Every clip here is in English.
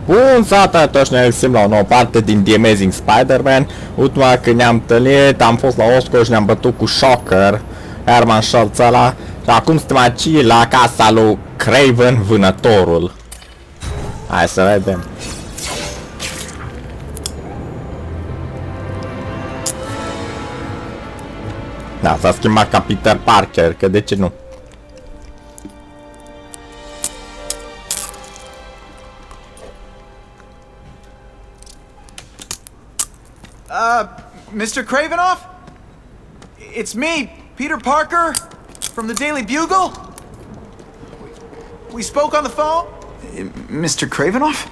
Bun, sata, toți ne găsim la o nouă parte din The Amazing Spider-Man. Ultima când ne-am întâlnit, am fost la Osco și ne-am bătut cu Shocker, Herman Schultz ăla. Și acum suntem aici la casa lui Craven, vânătorul. Hai să vedem. Da, s-a schimbat ca Peter Parker, că de ce nu? Mr. Cravenoff? It's me, Peter Parker, from the Daily Bugle. We spoke on the phone? Mr. Cravenoff?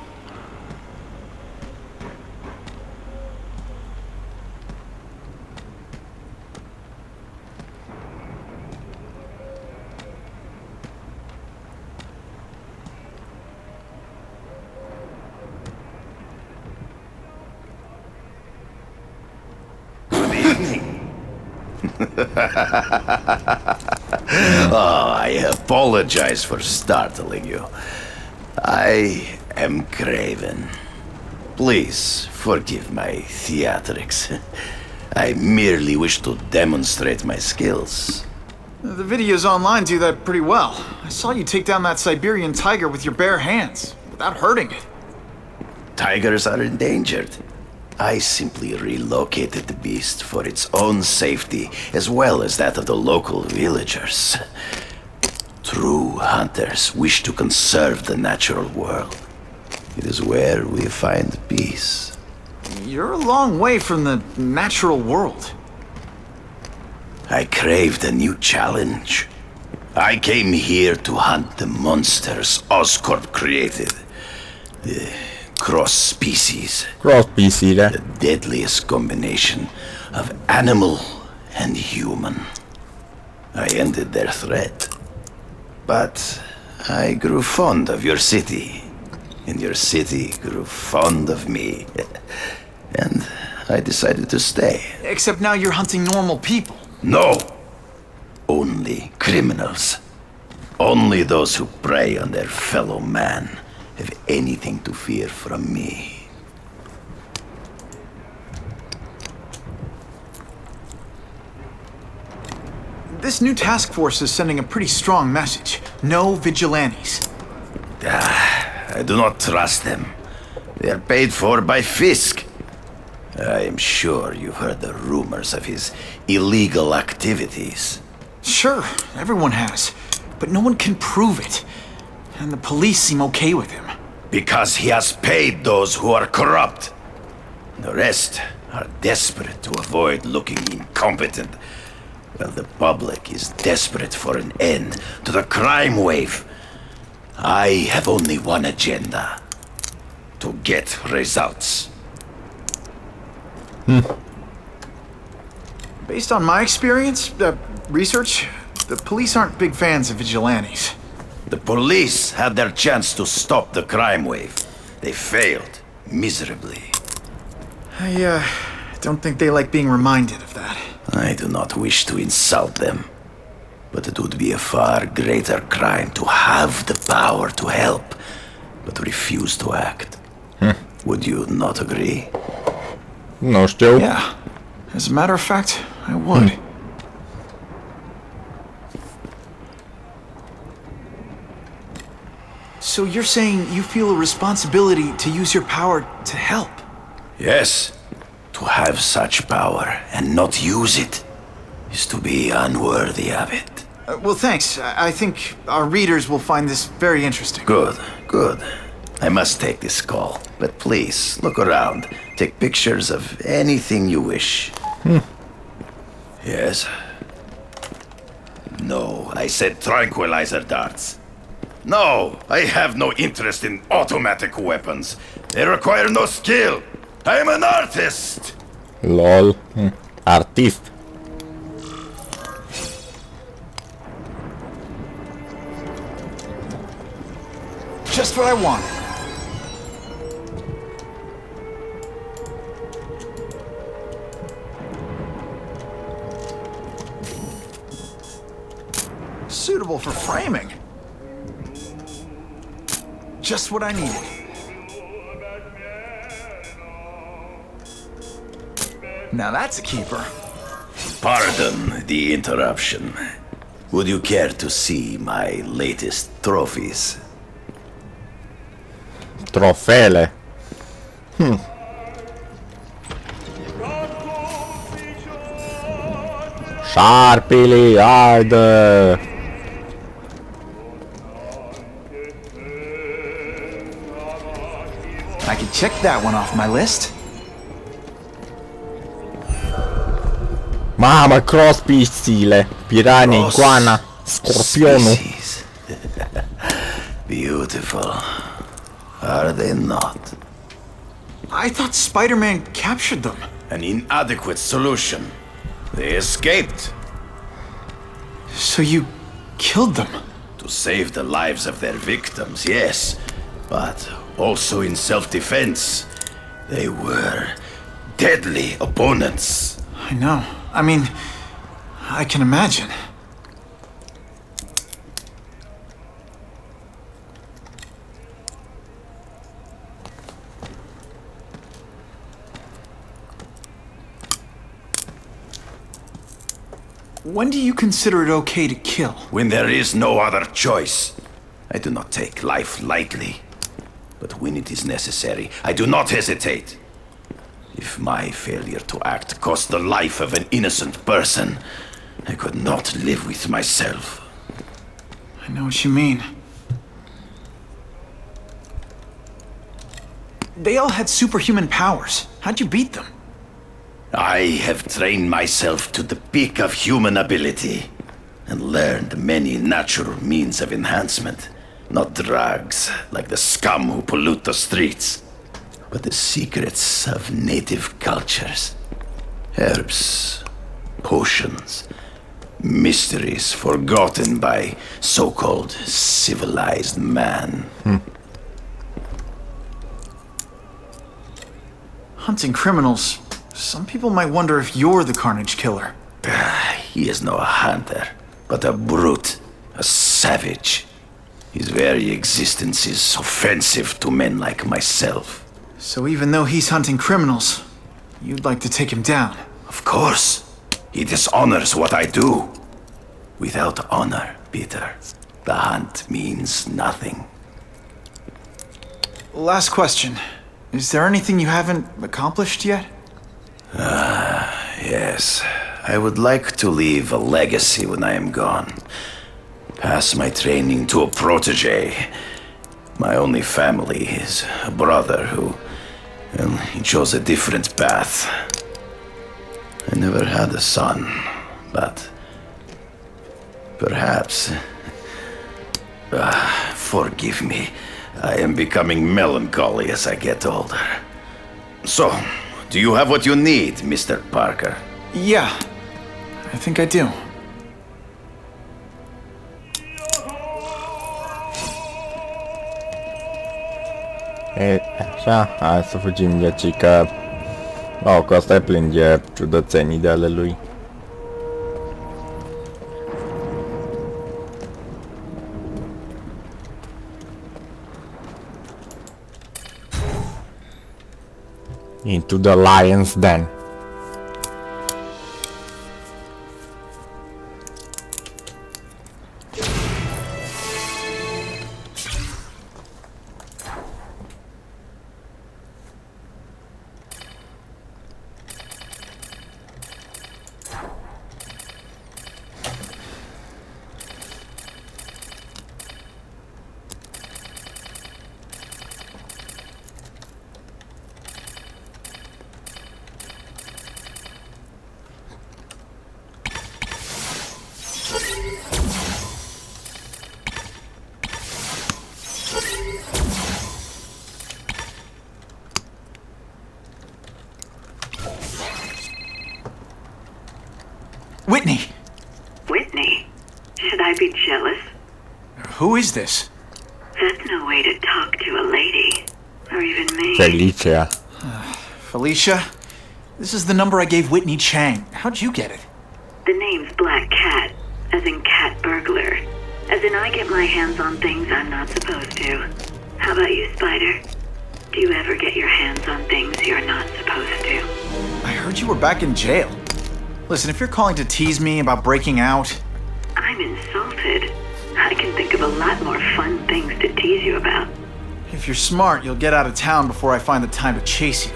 Oh, I apologize for startling you. I am Craven. Please forgive my theatrics. I merely wish to demonstrate my skills. The videos online do that pretty well. I saw you take down that Siberian tiger with your bare hands, without hurting it. Tigers are endangered. I simply relocated the beast for its own safety, as well as that of the local villagers. True hunters wish to conserve the natural world. It is where we find peace. You're a long way from the natural world. I craved a new challenge. I came here to hunt the monsters Oscorp created. The cross-species. Cross-species, da. The deadliest combination of animal and human. I ended their threat. But I grew fond of your city. And your city grew fond of me. And I decided to stay. Except now you're hunting normal people. No! Only criminals. Only those who prey on their fellow man have anything to fear from me. This new task force is sending a pretty strong message. No vigilantes. I do not trust them. They are paid for by Fisk. I am sure you've heard the rumors of his illegal activities. Sure, everyone has. But no one can prove it. And the police seem okay with him. Because he has paid those who are corrupt. The rest are desperate to avoid looking incompetent. Well, the public is desperate for an end to the crime wave. I have only one agenda. To get results. Based on my experience, research, the police aren't big fans of vigilantes. The police had their chance to stop the crime wave. They failed miserably. I don't think they like being reminded of that. I do not wish to insult them, but it would be a far greater crime to have the power to help, but refuse to act. Would you not agree? Nu știu. Yeah. As a matter of fact, I would. So you're saying you feel a responsibility to use your power to help? Yes. To have such power and not use it is to be unworthy of it. Well, thanks. I think our readers will find this very interesting. Good, good. I must take this call, but please, look around. Take pictures of anything you wish. Yes? No, I said tranquilizer darts. No, I have no interest in automatic weapons. They require no skill. I am an artist! LOL. Artist. Just what I want. Suitable for framing. Just what I needed. Now that's a keeper. Pardon the interruption. Would you care to see my latest trophies? Trofeele. Șarpili, haide! I can check that one off my list. Mamă, crosspiciile, piranii, iguana, scorpionul. Species. Beautiful. Are they not? I thought Spider-Man captured them. An inadequate solution. They escaped So you killed them? to save the lives of their victims, yes, but also in self-defense. They were deadly opponents. I know. I mean, I can imagine. When do you consider it okay to kill? When there is no other choice. I do not take life lightly. But when it is necessary, I do not hesitate. If my failure to act cost the life of an innocent person, I could not live with myself. I know what you mean. They all had superhuman powers. How'd you beat them? I have trained myself to the peak of human ability and learned many natural means of enhancement. Not drugs, like the scum who pollute the streets, but the secrets of native cultures. Herbs, potions, mysteries forgotten by so-called civilized man. Hunting criminals. Some people might wonder if you're the Carnage Killer. He is no hunter, but a brute, a savage. His very existence is offensive to men like myself. So even though he's hunting criminals, you'd like to take him down? Of course. He dishonors what I do. Without honor, Peter, the hunt means nothing. Last question. Is there anything you haven't accomplished yet? Yes, I would like to leave a legacy when I am gone. Pass my training to a protege. My only family is a brother who, well, he chose a different path. I never had a son, but perhaps... forgive me. I am becoming melancholy as I get older. So, do you have what you need, Mr. Parker? Yeah, I think I do. E, așa, hai să fugim de aici că... Oh, că ăsta e plin de ciudățenii de ale lui. Into the lion's den. Whitney! Whitney? Should I be jealous? Who is this? That's no way to talk to a lady. Or even me. Felicia. Felicia? This is the number I gave Whitney Chang. How'd you get it? The name's Black Cat, as in cat burglar. As in I get my hands on things I'm not supposed to. How about you, Spider? Do you ever get your hands on things you're not supposed to? I heard you you were back in jail. Listen, if you're calling to tease me about breaking out... I'm insulted. I can think of a lot more fun things to tease you about. If you're smart, you'll get out of town before I find the time to chase you.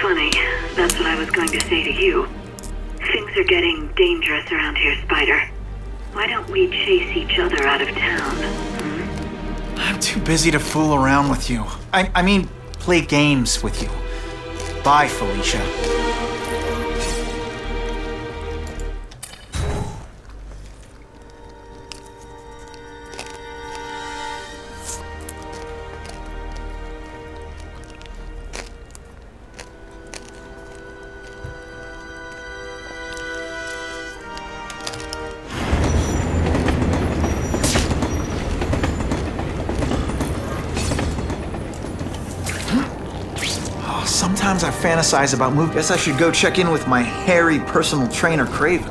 Funny, that's what I was going to say to you. Things are getting dangerous around here, Spider. Why don't we chase each other out of town? I'm too busy to fool around with you. I mean, play games with you. Bye, Felicia. Sometimes I fantasize about movies. Guess I should go check in with my hairy personal trainer, Craven.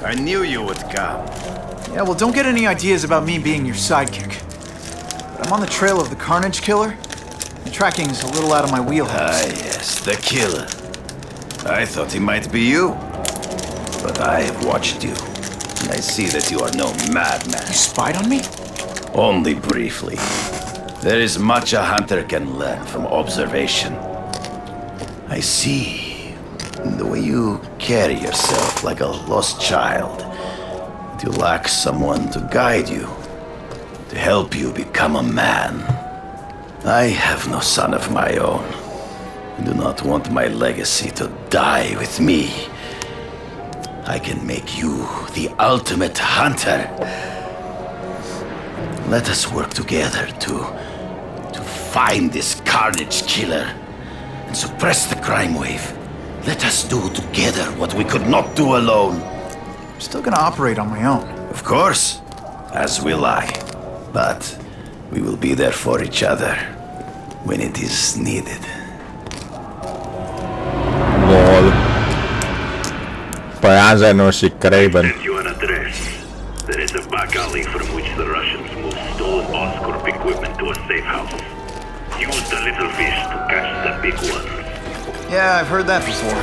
I knew you would come. Yeah, well, don't get any ideas about me being your sidekick. But I'm on the trail of the Carnage Killer. The tracking's a little out of my wheelhouse. Ah, yes, the killer. I thought he might be you. But I have watched you, and I see that you are no madman. You spied on me? Only briefly. There is much a hunter can learn from observation. I see in the way you carry yourself like a lost child. That you lack someone to guide you, to help you become a man. I have no son of my own. I do not want my legacy to die with me. I can make you the ultimate hunter. Let us work together to find this Carnage Killer and suppress the crime wave. Let us do together what we could not do alone. I'm still gonna operate on my own. Of course, as will I. But we will be there for each other when it is needed. Lol. Păianjenul și Craven. Send you an address. There is a back alley from which the Russians move stolen Oscorp equipment to a safe house. Use the little fish to catch the big ones. Yeah, I've heard that before.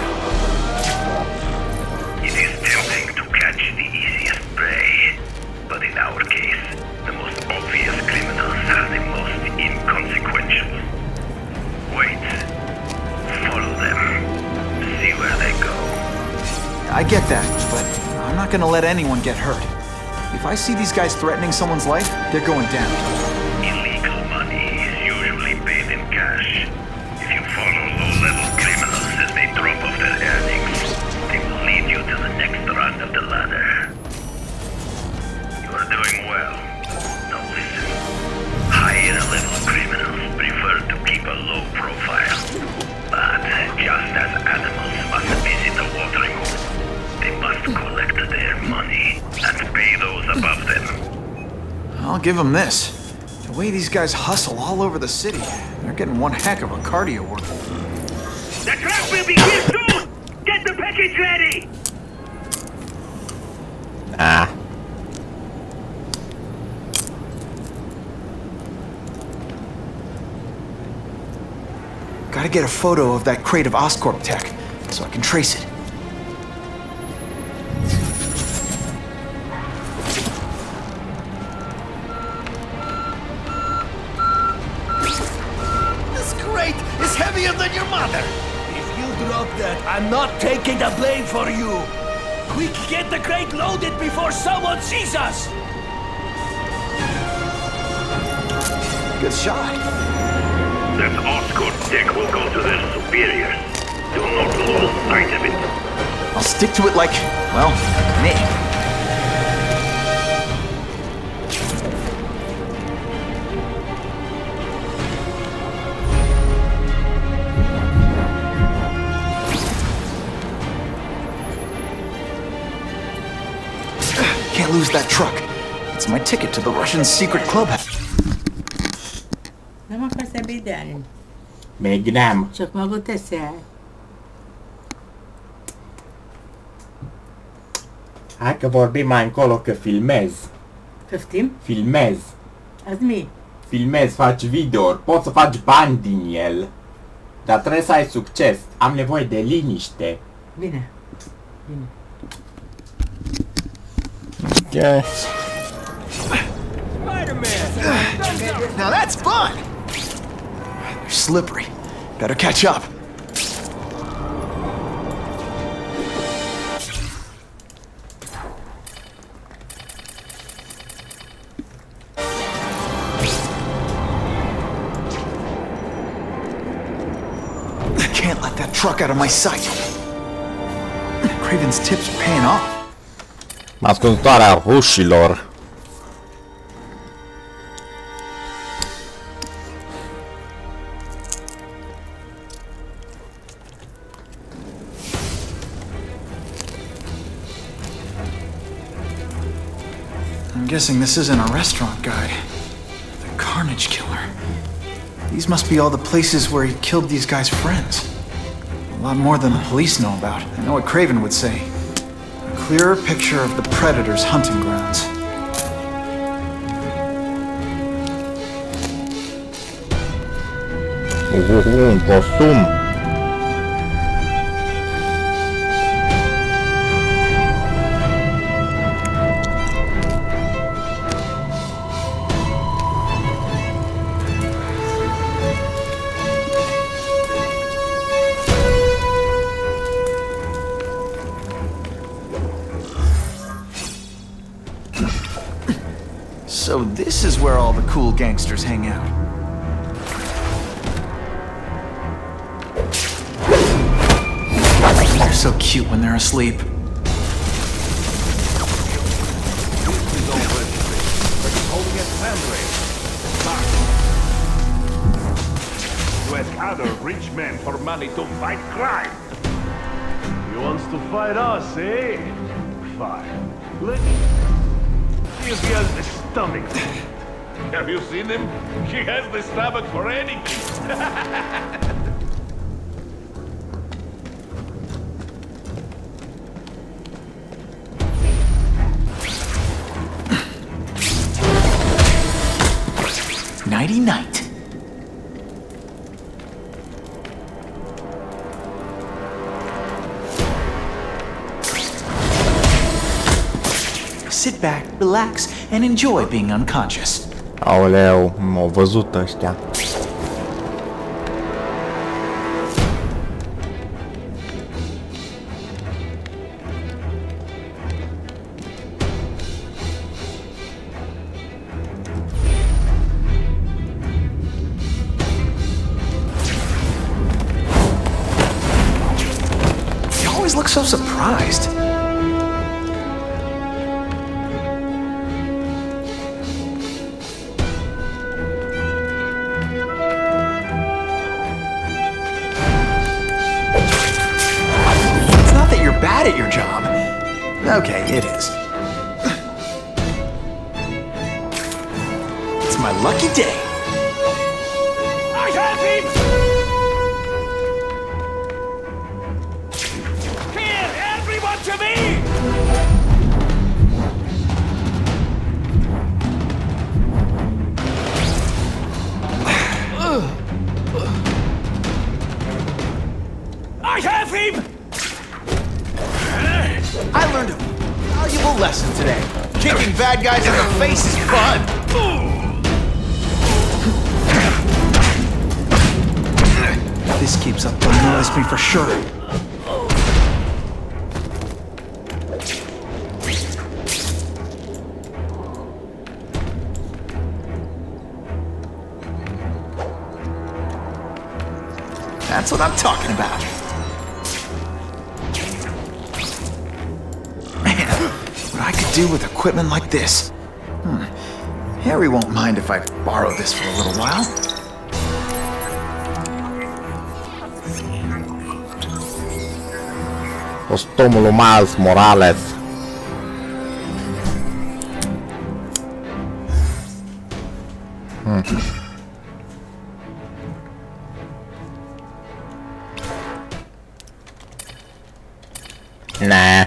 It is tempting to catch the easiest prey, but in our case, the most obvious criminals are the most inconsequential. Wait. Follow them. See where they go. I get that, but I'm not gonna let anyone get hurt. If I see these guys threatening someone's life, they're going down. Illegal money is usually paid in cash. If you follow low-level criminals as they drop off their earnings, they will lead you to the next rung of the ladder. You are doing well. Now listen. Higher-level criminals prefer to keep a low profile. But just as animals must visit the watering hole, they must collect their money and pay those above them. I'll give them this. The way these guys hustle all over the city, they're getting one heck of a cardio workout. The truck will be here soon! Get the package ready! Ah. Gotta get a photo of that crate of Oscorp tech, so I can trace it. This crate is heavier than your mother. If you drop that, I'm not taking the blame for you. Quick, get the crate loaded before someone sees us! Good shot. That Oscorp tech will go to their superiors. Do not lose sight of it. I'll stick to it like, well, me. Can't lose that truck. It's my ticket to the Russian secret clubhouse. Nem akarsz ebédelni? Még nem. Csak magot eszel? Hai că vorbim mai încolo că filmez. Poftim? Filmez. Admi. Filmezi, faci video, poți să faci bani din el. Dar trebuie să ai succes. Am nevoie de liniște. Bine. Bine. Ok. Now that's fun! They're slippery. Better catch up. I can't let that truck out of my sight. Craven's tips are paying off. Ascultarea rușilor. I'm guessing this isn't a restaurant guide. The Carnage Killer. These must be all the places where he killed these guys' friends. A lot more than the police know about. I know what Craven would say. A clearer picture of the Predator's hunting grounds. Un costum. So this is where all the cool gangsters hang out. They're so cute when they're asleep. To ask other rich men for money to fight crime. He wants to fight us, eh? Fine. Let's see if he has the stomach. Have you seen him? He has the stomach for anything. Nighty night. Sit back, relax, and enjoy being unconscious. Aoleu, m-au văzut ăștia. You always look so surprised. Bad at your job. Okay, it is. It's my lucky day. I have him! Here, everyone to me! I have him! I learned a valuable lesson today. Kicking bad guys in the face is fun. If this keeps up, they'll notice me for sure. That's what I'm talking about. I could do with equipment like this. Harry won't mind if I borrow this for a little while. Costumul lui Miles Morales. Nah.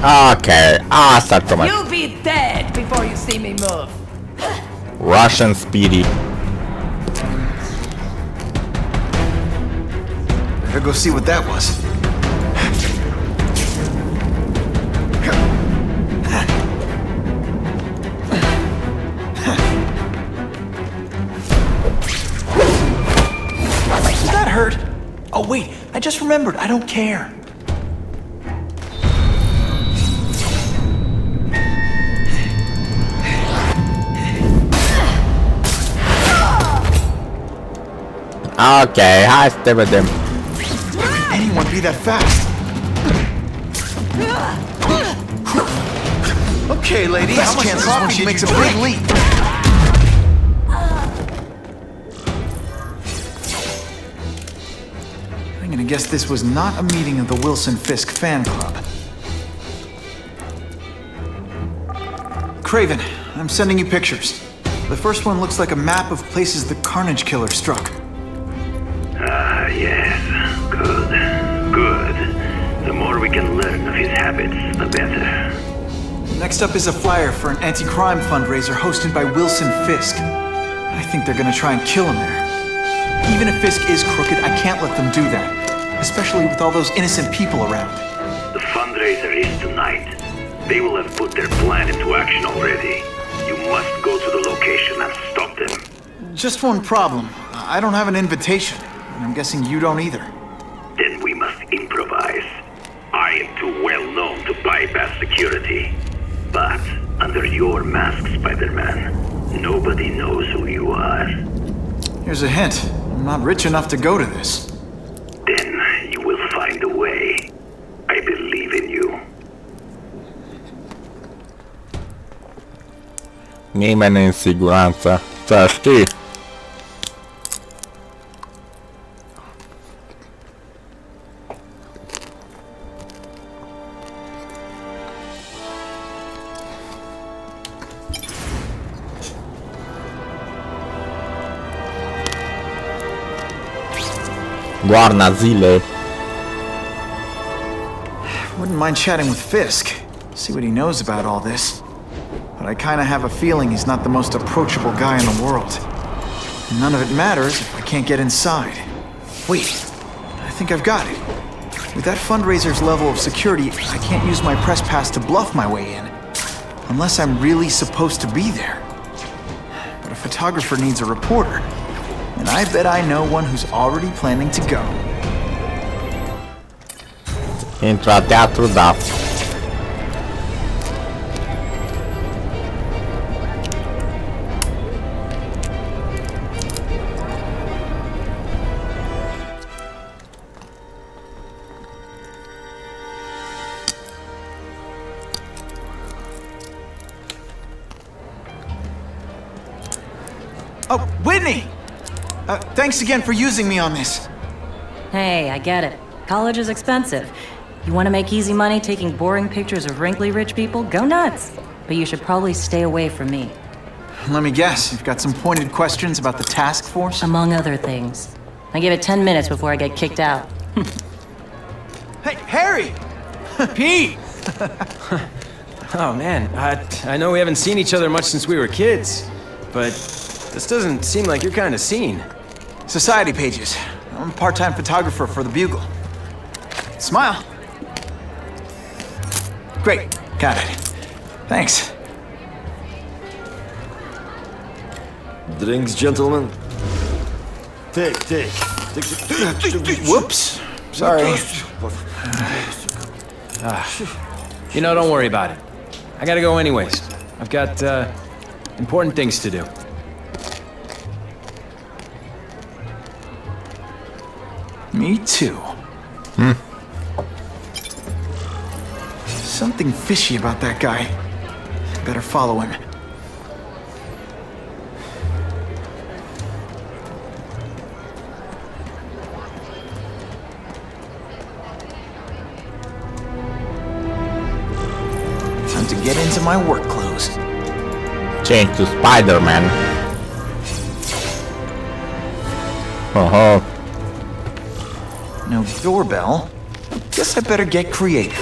Ok, asta tocmai. You'll be dead before you see me move. Russian Spirit. Better go see what that was. Did that hurt? Oh wait, I just remembered, I don't care. Ok, hai să te vedem. Can anyone be that fast? Okay, lady, how much coffee makes a big leap? I'm gonna guess this was not a meeting of the Wilson Fisk fan club. Craven, I'm sending you pictures. The first one looks like a map of places the Carnage Killer struck. Ah, yes. Good. Good. The more we can learn of his habits, the better. Next up is a flyer for an anti-crime fundraiser hosted by Wilson Fisk. I think they're gonna try and kill him there. Even if Fisk is crooked, I can't let them do that. Especially with all those innocent people around. The fundraiser is tonight. They will have put their plan into action already. You must go to the location and stop them. Just one problem. I don't have an invitation. And I'm guessing you don't either. Then we must improvise. I am too well known to bypass security. But under your mask, Spider-Man, nobody knows who you are. Here's a hint. I'm not rich enough to go to this. Then you will find a way. I believe in you. Nimeni în siguranță. Să știi. Goarna zilei. Wouldn't mind chatting with Fisk. See what he knows about all this. But I kinda have a feeling he's not the most approachable guy in the world. And none of it matters if I can't get inside. Wait, I think I've got it. With that fundraiser's level of security, I can't use my press pass to bluff my way in. Unless I'm really supposed to be there. But a photographer needs a reporter. And I bet I know one who's already planning to go. Intra teatru, da. Oh, Whitney! Thanks again for using me on this. Hey, I get it. College is expensive. You want to make easy money taking boring pictures of wrinkly rich people? Go nuts! But you should probably stay away from me. Let me guess, you've got some pointed questions about the task force? Among other things. I give it 10 minutes before I get kicked out. Hey, Harry! Pete! Oh man, I know we haven't seen each other much since we were kids, but this doesn't seem like your kind of scene. Society pages. I'm a part-time photographer for the Bugle. Smile. Great, got it. Thanks. Drinks, gentlemen. Take. Whoops. Sorry. You know, don't worry about it. I gotta go anyways. I've got important things to do. Me too. Something fishy about that guy. Better follow him. Time to get into my work clothes. Change to Spider-Man. No doorbell. Guess I better get creative.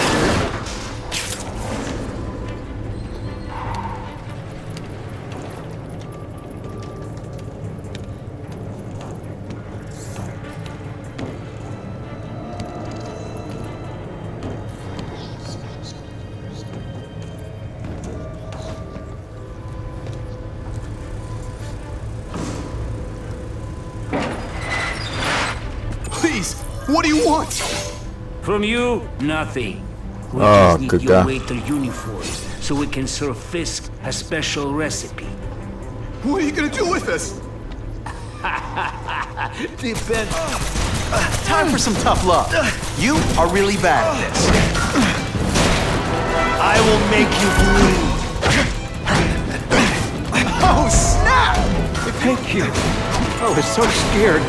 Please, what do you want? From you, nothing. We Oh, just need good your guy. waiter uniforms so we can serve Fisk a special recipe. What are you gonna do with us? Depends. Time for some tough love. You are really bad at this. I will make you bleed. Oh, snap! Thank you. I was so scared.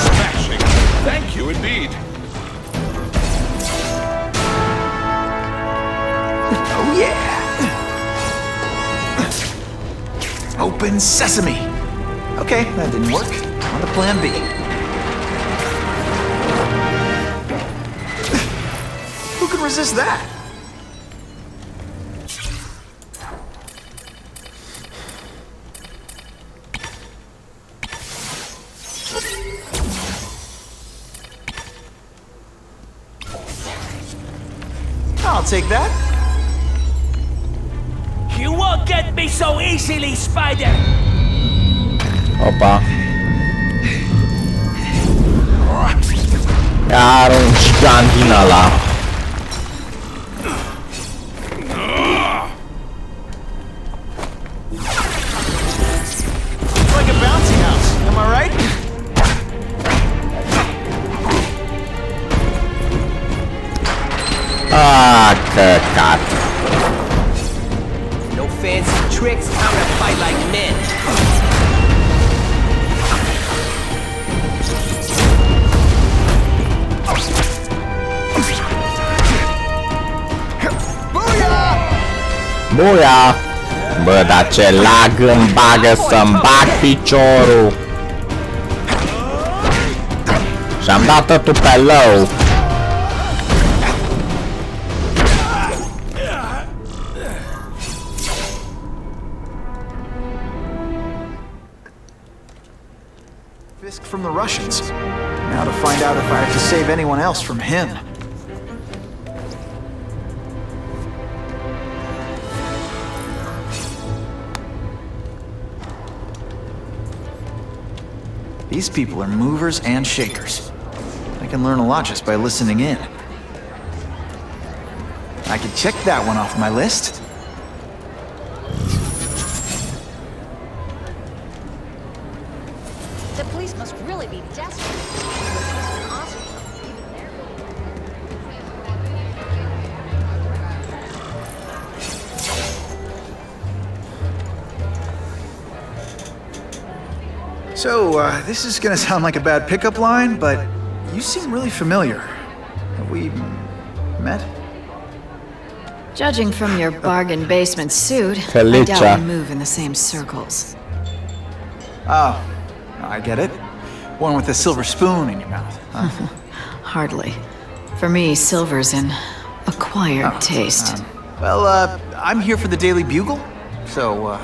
Smashing. Thank you indeed. Oh, yeah! Open sesame. Okay, that didn't work. On to plan B. Who could resist that? I'll take that. You won't get me so easily, Spider! Opa. Iar un gigant din ăla. It's like a bouncy house, am I right? Ah, căcat. No fancy tricks, time to fight like men. Buia! Bă, dar ce lag îmi bagă să-mi bag piciorul! Și-am dat totul pe low! Fisk from the Russians. Now to find out if I have to save anyone else from him. These people are movers and shakers. I can learn a lot just by listening in. I can check that one off my list. The police must really be desperate. So, this is gonna sound like a bad pickup line, but you seem really familiar. Have we met? Judging from your bargain basement suit, I Felicia. doubt we move in the same circles. Oh, I get it. One with a silver spoon in your mouth. Huh? Hardly. For me, silver's an acquired taste. I'm here for the Daily Bugle. So,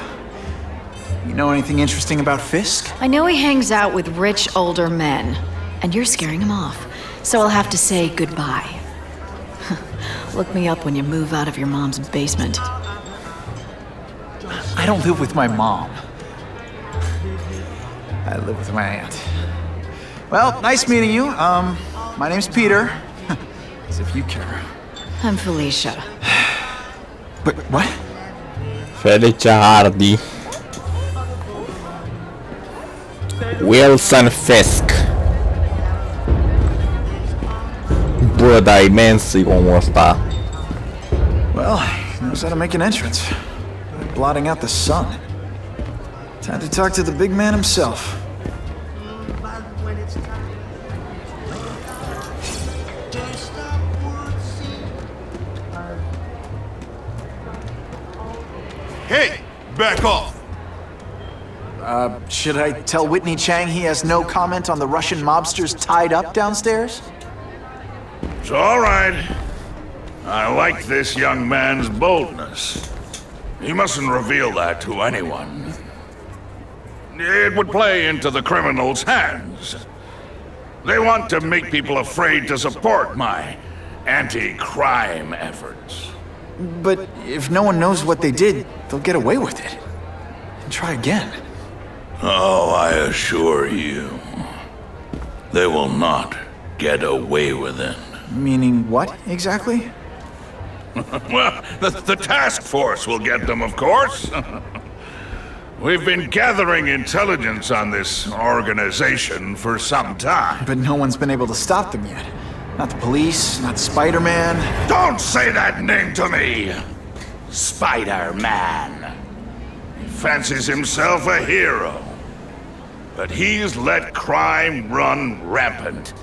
you know anything interesting about Fisk? I know he hangs out with rich older men, and you're scaring him off. So I'll have to say goodbye. Look me up when you move out of your mom's basement. I don't live with my mom. I live with my aunt. Well, nice meeting you. My name's Peter. As if you care. I'm Felicia. But what? Felicia Hardy. Wilson Fisk. Bă, da, imens e omul ăsta. Well, he knows how to make an entrance. By blotting out the sun. Time to talk to the big man himself. Hey, back off. Should I tell Whitney Chang he has no comment on the Russian mobsters tied up downstairs? It's all right. I like this young man's boldness. He mustn't reveal that to anyone. It would play into the criminals' hands. They want to make people afraid to support my anti-crime efforts. But if no one knows what they did, they'll get away with it. And try again. Oh, I assure you, they will not get away with it. Meaning what, exactly? Well, the task force will get them, of course. We've been gathering intelligence on this organization for some time. But no one's been able to stop them yet. Not the police, not Spider-Man. Don't say that name to me! Spider-Man. He fancies himself a hero. But he's let crime run rampant.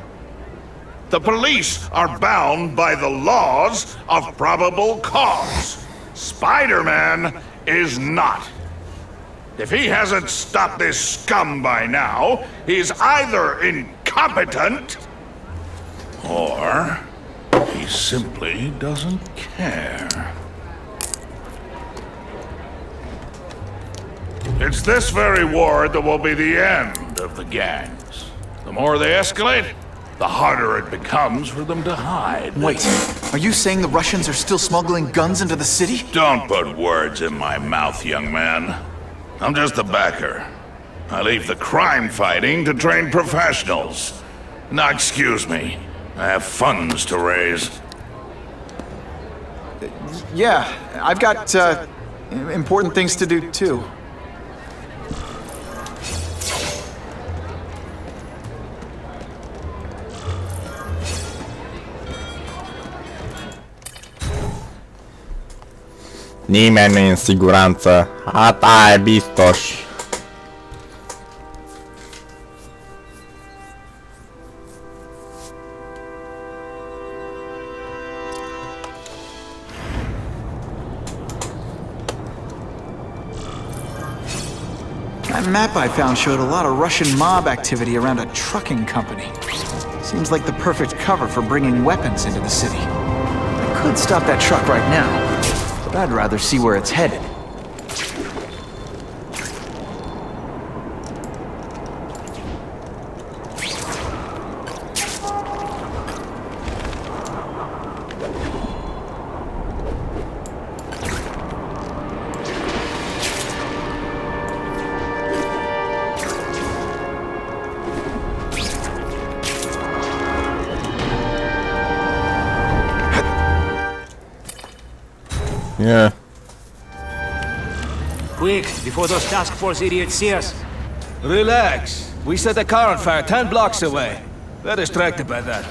The police are bound by the laws of probable cause. Spider-Man is not. If he hasn't stopped this scum by now, he's either incompetent or he simply doesn't care. It's this very war that will be the end of the gangs. The more they escalate, the harder it becomes for them to hide. Wait, are you saying the Russians are still smuggling guns into the city? Don't put words in my mouth, young man. I'm just a backer. I leave the crime fighting to trained professionals. Now, excuse me. I have funds to raise. Yeah, I've got, important things to do, too. Nimeni nu e în siguranță. Ata e biztos. That map I found showed a lot of Russian mob activity around a trucking company. Seems like the perfect cover for bringing weapons into the city. I could stop that truck right now, but I'd rather see where it's headed. Yeah. Quick, before those task force idiots see us. Relax. We set a car on fire 10 blocks away. They're distracted by that.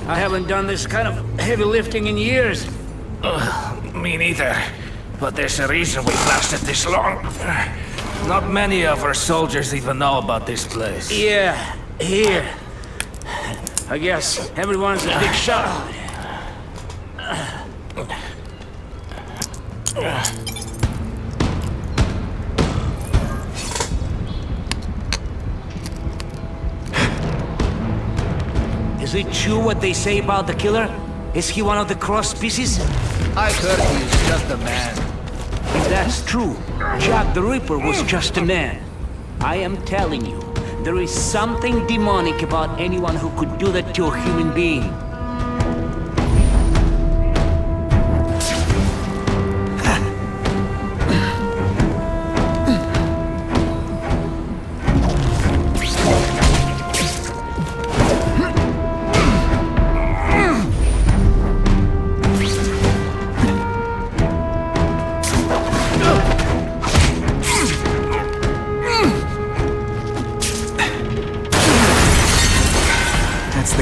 I haven't done this kind of heavy lifting in years. Me neither. But there's a reason we've lasted this long. Not many of our soldiers even know about this place. Yeah, here. I guess everyone's a big shot. Is it true what they say about the killer? Is he one of the cross species? I heard he's just a man. If that's true, Jack the Ripper was just a man. I am telling you, there is something demonic about anyone who could do that to a human being.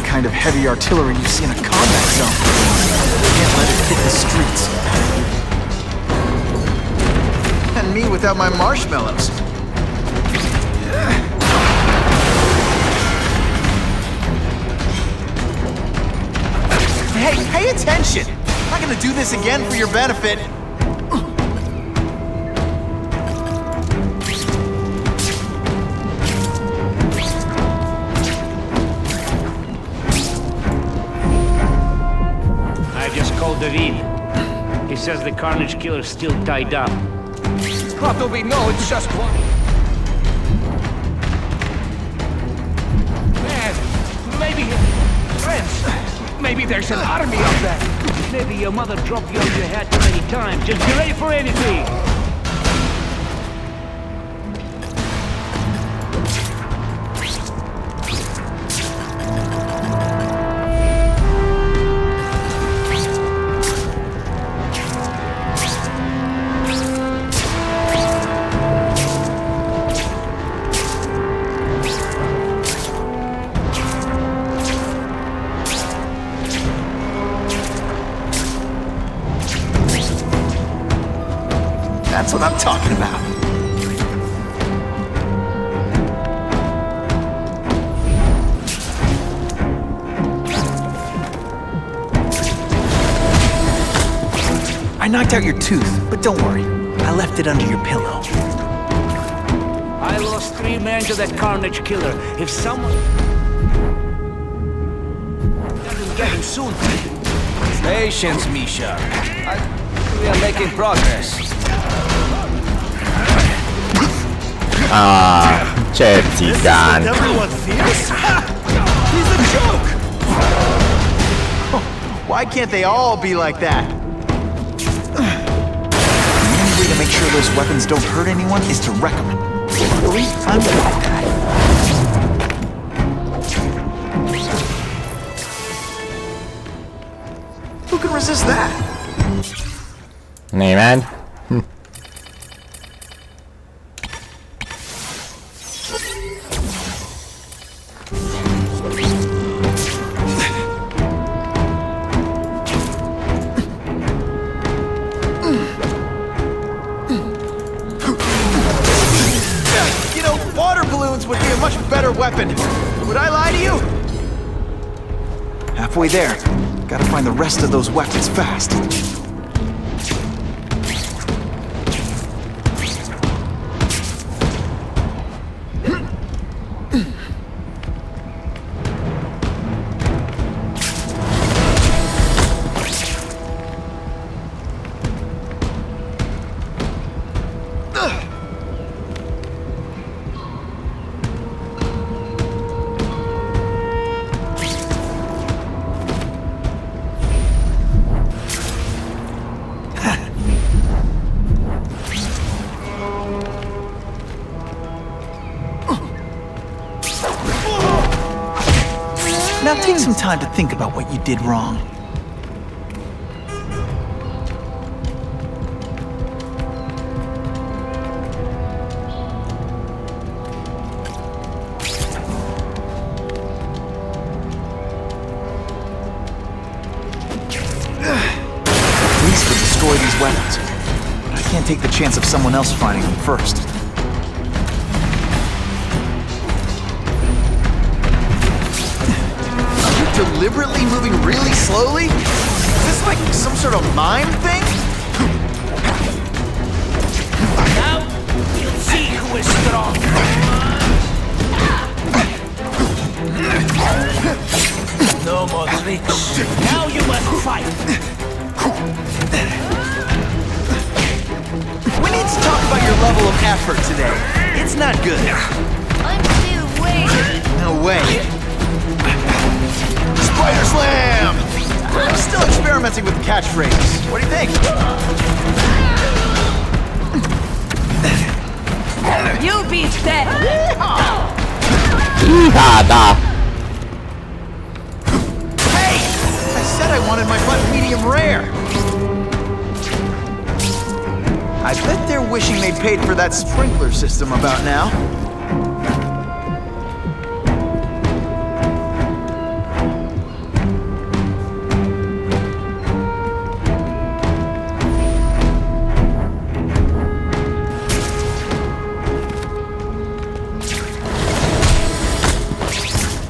Kind of heavy artillery you see in a combat zone. Can't let it hit the streets. And me without my marshmallows. attention! I'm not gonna do this again for your benefit. I just called David. He says the Carnage Killer's still tied up. How do we know it's just one? Man, maybe friends. Maybe there's an army of them. Maybe your mother dropped you on your head too many times. Just be ready for anything. That's what I'm talking about. I knocked out your tooth, but don't worry. I left it under your pillow. I lost 3 men to that Carnage Killer. If someone doesn't get him soon. Patience, Misha. We are making progress. Ce țigan. Everyone feels? He's a joke! Why can't they all be like that? The only way to make sure those weapons don't hurt anyone is to wreck them. Luckily, I'm good like that. Who can resist that? Nee, man. Weapon. Would I lie to you? Halfway there. Gotta find the rest of those weapons fast. Now take some time to think about what you did wrong. Police could destroy these weapons, but I can't take the chance of someone else finding them first. Deliberately moving really slowly? Is this like some sort of mime thing? Now, you'll see who is strong. No more tricks. Now you must fight. We need to talk about your level of effort today. It's not good. I'm still waiting. No way. Spider Slam! I'm still experimenting with catchphrases. What do you think? You be dead. Iha, Hey! I said I wanted my butt medium rare. I bet they're wishing they paid for that sprinkler system about now.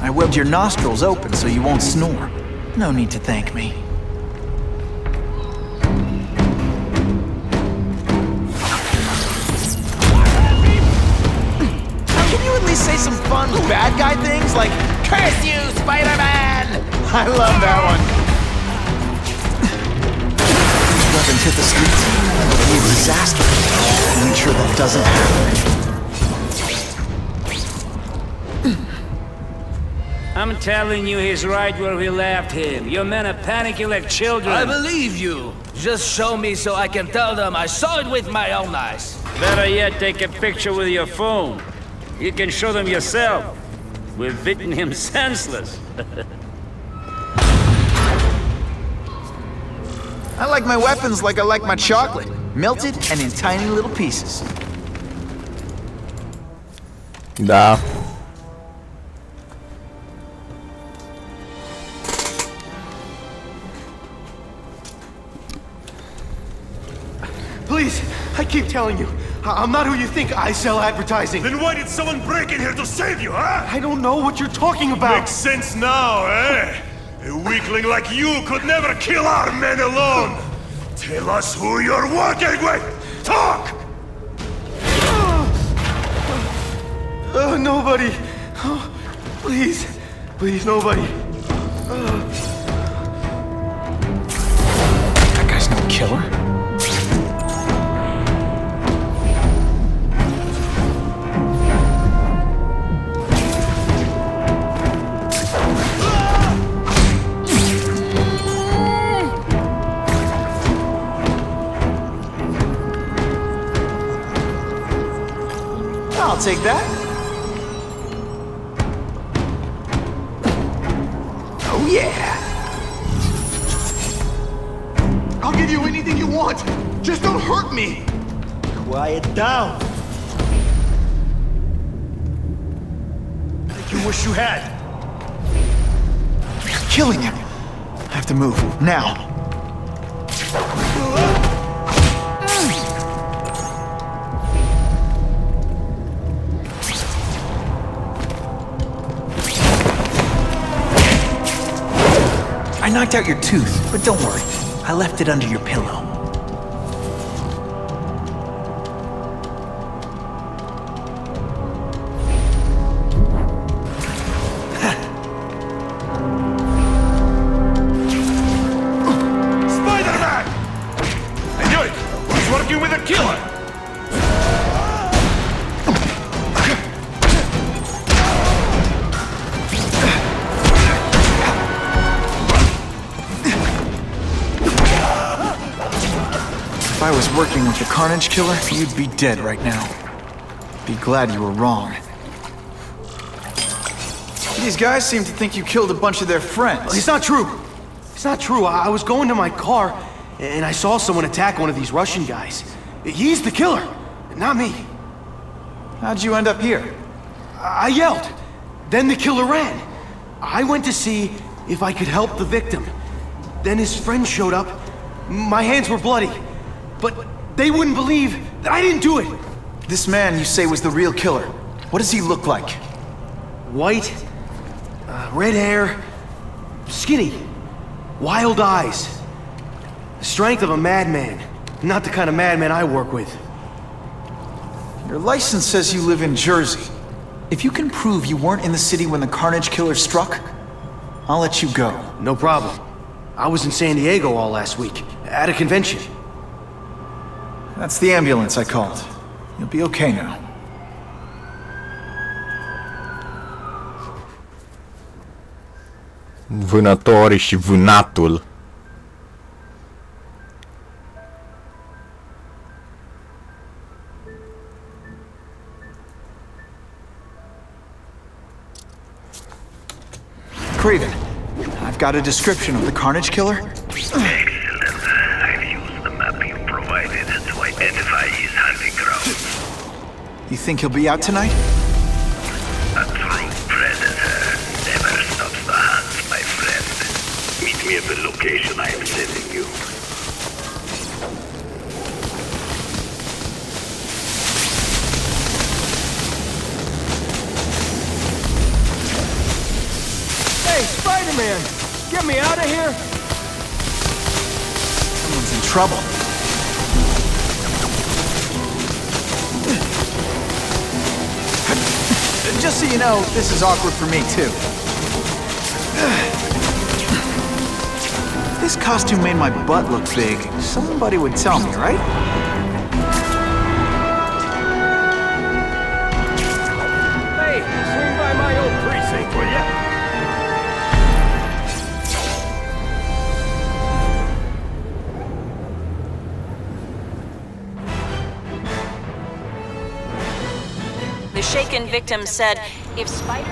I webbed your nostrils open so you won't snore. No need to thank me. bad guy things like "Curse you, Spider-Man"? I love that one. These weapons hit the streets. It'll be a disaster. Make sure that doesn't happen. I'm telling you, he's right where we left him. Your men are panicking like children. I believe you. Just show me so I can tell them I saw it with my own eyes. Better yet, take a picture with your phone. You can show them yourself. We've beaten him senseless. I like my weapons like I like my chocolate. Melted and in tiny little pieces. Da. Please, I keep telling you, I'm not who you think. I sell advertising. Then why did someone break in here to save you, huh? I don't know what you're talking about. Makes sense now, eh? A weakling like you could never kill our men alone. Tell us who you're working with. Talk! Nobody. Oh, please. Please, nobody. That guy's no killer. I'll take that. Oh yeah. I'll give you anything you want. Just don't hurt me. Quiet down. I think you wish you had. Killing him. I have to move now. I knocked out your tooth, but don't worry. I left it under your pillow. Spider-Man! I knew it! He's working with a killer! If I was working with the Carnage Killer, you'd be dead right now. Be glad you were wrong. These guys seem to think you killed a bunch of their friends. It's not true. It's not true. I was going to my car, and I saw someone attack one of these Russian guys. He's the killer, not me. How'd you end up here? I yelled. Then the killer ran. I went to see if I could help the victim. Then his friend showed up. My hands were bloody. But they wouldn't believe that I didn't do it. This man you say was the real killer. What does he look like? White, red hair, skinny, wild eyes. The strength of a madman. Not the kind of madman I work with. Your license says you live in Jersey. If you can prove you weren't in the city when the Carnage Killer struck, I'll let you go. No problem. I was in San Diego all last week, at a convention. That's the ambulance I called. You'll be okay now. Vânătorii și vânatul. Craven, I've got a description of the Carnage Killer. Excellent. I've used the map you provided to identify his hunting grounds. You think he'll be out tonight? A true predator never stops the hunt, my friend. Meet me at the location I am sending you. Hey, Spider-Man! Get me out of here! Someone's in trouble. just so you know, this is awkward for me too. If this costume made my butt look big, somebody would tell me, right? Hey, swing by my old precinct, will ya? The shaken victim said, if Spider...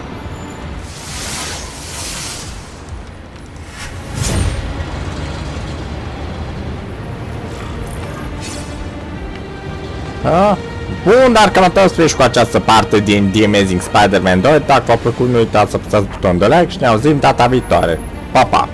Bun, dar cam atât spre și cu această parte din The Amazing Spider-Man 2. Dacă v-a plăcut, nu uitați să apăsați butonul de like și ne auzim data viitoare. Pa, pa!